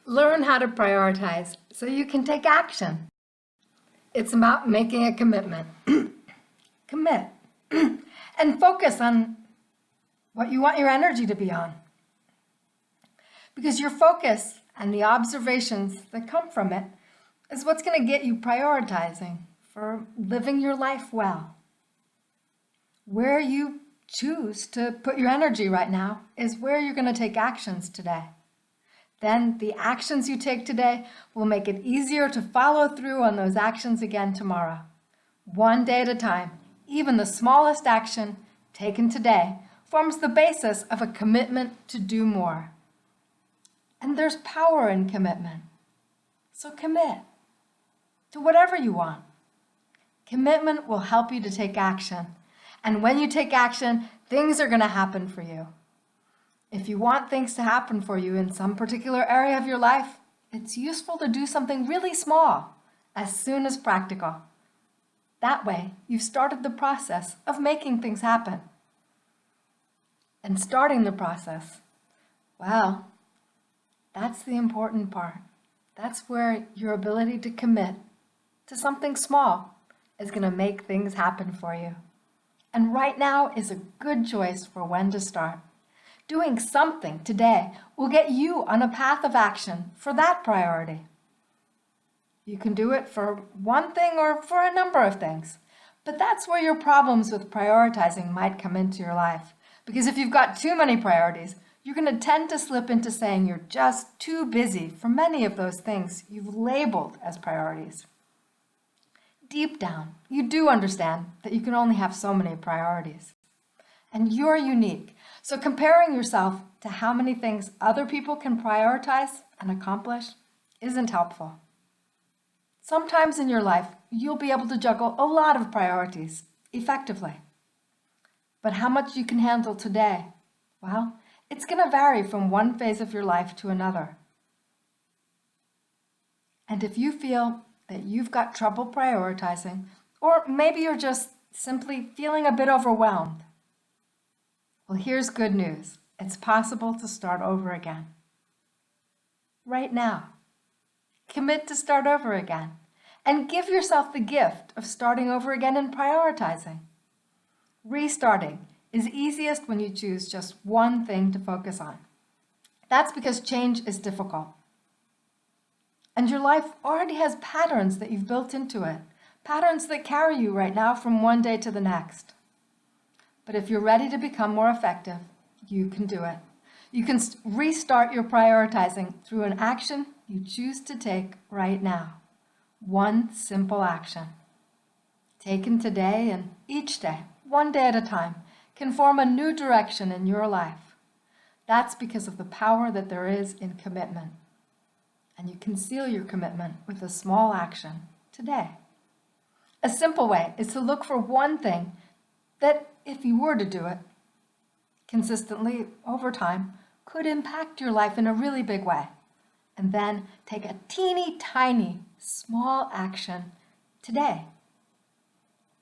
Learn how to prioritize so you can take action. It's about making a commitment. Commit. And focus on what you want your energy to be on. Because your focus and the observations that come from it is what's going to get you prioritizing for living your life well. Where you choose to put your energy right now is where you're going to take actions today. Then the actions you take today will make it easier to follow through on those actions again tomorrow. One day at a time, even the smallest action taken today forms the basis of a commitment to do more. And there's power in commitment. So commit to whatever you want. Commitment will help you to take action. And when you take action, things are going to happen for you. If you want things to happen for you in some particular area of your life, it's useful to do something really small as soon as practical. That way, you've started the process of making things happen. And starting the process, well, that's the important part. That's where your ability to commit to something small is going to make things happen for you. And right now is a good choice for when to start. Doing something today will get you on a path of action for that priority. You can do it for one thing or for a number of things, but that's where your problems with prioritizing might come into your life. Because if you've got too many priorities, you're going to tend to slip into saying you're just too busy for many of those things you've labeled as priorities. Deep down, you do understand that you can only have so many priorities. And you're unique. So comparing yourself to how many things other people can prioritize and accomplish isn't helpful. Sometimes in your life, you'll be able to juggle a lot of priorities effectively. But how much you can handle today, well, it's going to vary from one phase of your life to another. And if you feel that you've got trouble prioritizing, or maybe you're just simply feeling a bit overwhelmed, well, here's good news. It's possible to start over again. Right now. Commit to start over again. And give yourself the gift of starting over again and prioritizing. Restarting is easiest when you choose just one thing to focus on. That's because change is difficult. And your life already has patterns that you've built into it. Patterns that carry you right now from one day to the next. But if you're ready to become more effective, you can do it. You can restart your prioritizing through an action you choose to take right now. One simple action. Taken today and each day, one day at a time, can form a new direction in your life. That's because of the power that there is in commitment. And you can seal your commitment with a small action today. A simple way is to look for one thing that, if you were to do it consistently over time, could impact your life in a really big way. And then take a teeny tiny small action today.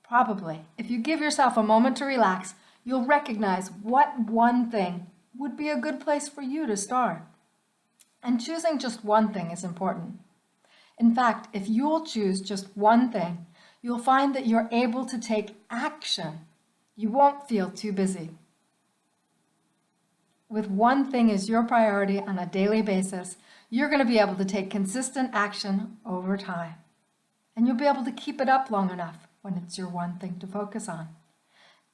Probably, if you give yourself a moment to relax, you'll recognize what one thing would be a good place for you to start. And choosing just one thing is important. In fact, if you'll choose just one thing, you'll find that you're able to take action. You won't feel too busy. With one thing as your priority on a daily basis, you're going to be able to take consistent action over time. And you'll be able to keep it up long enough when it's your one thing to focus on.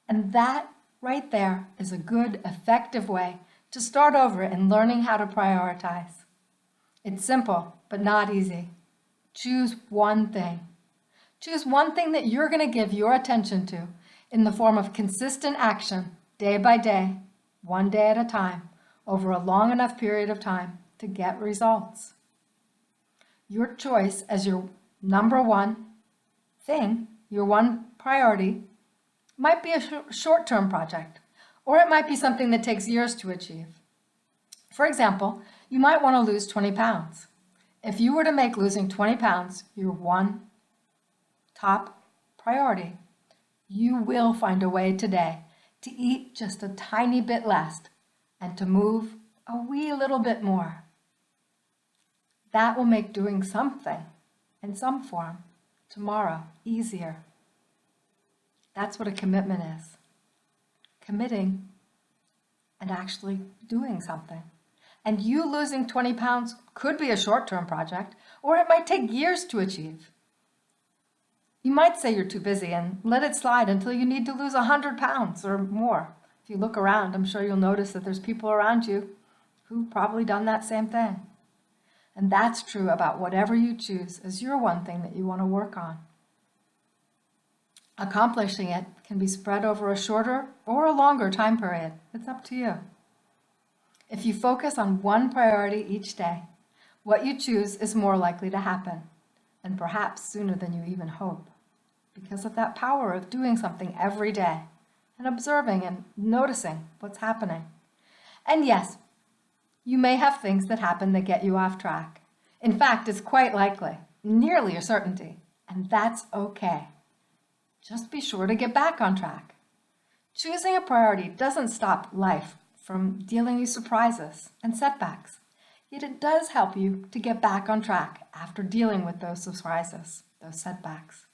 And that right there is a good, effective way to start over in learning how to prioritize. It's simple, but not easy. Choose one thing. Choose one thing that you're going to give your attention to in the form of consistent action, day by day, one day at a time, over a long enough period of time to get results. Your choice as your number one thing, your one priority, might be a short-term project, or it might be something that takes years to achieve. For example, you might want to lose 20 pounds. If you were to make losing 20 pounds your one top priority, you will find a way today to eat just a tiny bit less and to move a wee little bit more. That will make doing something in some form tomorrow easier. That's what a commitment is. Committing and actually doing something. And you losing 20 pounds could be a short-term project, or it might take years to achieve. You might say you're too busy and let it slide until you need to lose 100 pounds or more. If you look around, I'm sure you'll notice that there's people around you who've probably done that same thing. And that's true about whatever you choose as your one thing that you want to work on. Accomplishing it can be spread over a shorter or a longer time period. It's up to you. If you focus on one priority each day, what you choose is more likely to happen, and perhaps sooner than you even hope, because of that power of doing something every day and observing and noticing what's happening. And yes, you may have things that happen that get you off track. In fact, it's quite likely, nearly a certainty, and that's okay. Just be sure to get back on track. Choosing a priority doesn't stop life from dealing you surprises and setbacks, yet it does help you to get back on track after dealing with those surprises, those setbacks.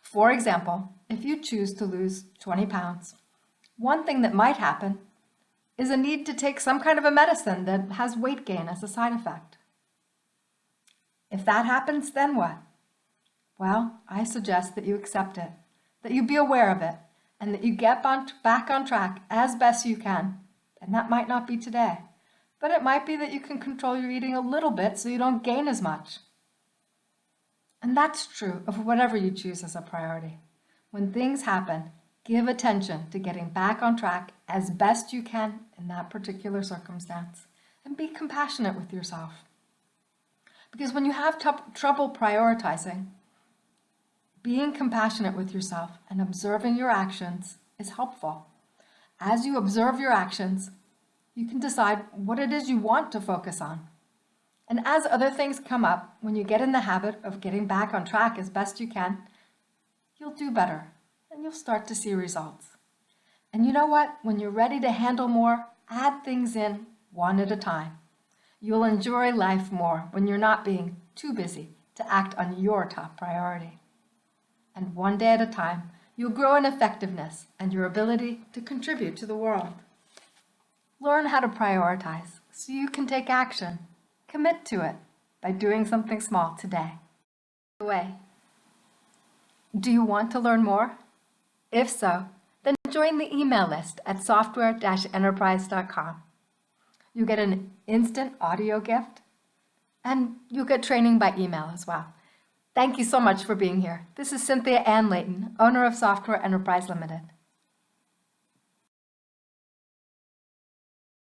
For example, if you choose to lose 20 pounds, one thing that might happen is a need to take some kind of a medicine that has weight gain as a side effect. If that happens, then what? Well, I suggest that you accept it, that you be aware of it, and that you get back on track as best you can. And that might not be today, but it might be that you can control your eating a little bit so you don't gain as much. And that's true of whatever you choose as a priority. When things happen, give attention to getting back on track as best you can in that particular circumstance, and be compassionate with yourself. Because when you have trouble prioritizing, being compassionate with yourself and observing your actions is helpful. As you observe your actions, you can decide what it is you want to focus on. And as other things come up, when you get in the habit of getting back on track as best you can, you'll do better and you'll start to see results. And you know what? When you're ready to handle more, add things in one at a time. You'll enjoy life more when you're not being too busy to act on your top priority. And one day at a time, you'll grow in effectiveness and your ability to contribute to the world. Learn how to prioritize so you can take action. Commit to it by doing something small today. By the way, do you want to learn more? If so, then join the email list at software-enterprise.com. You get an instant audio gift, and you'll get training by email as well. Thank you so much for being here. This is Cynthia Ann Layton, owner of Software Enterprise Limited.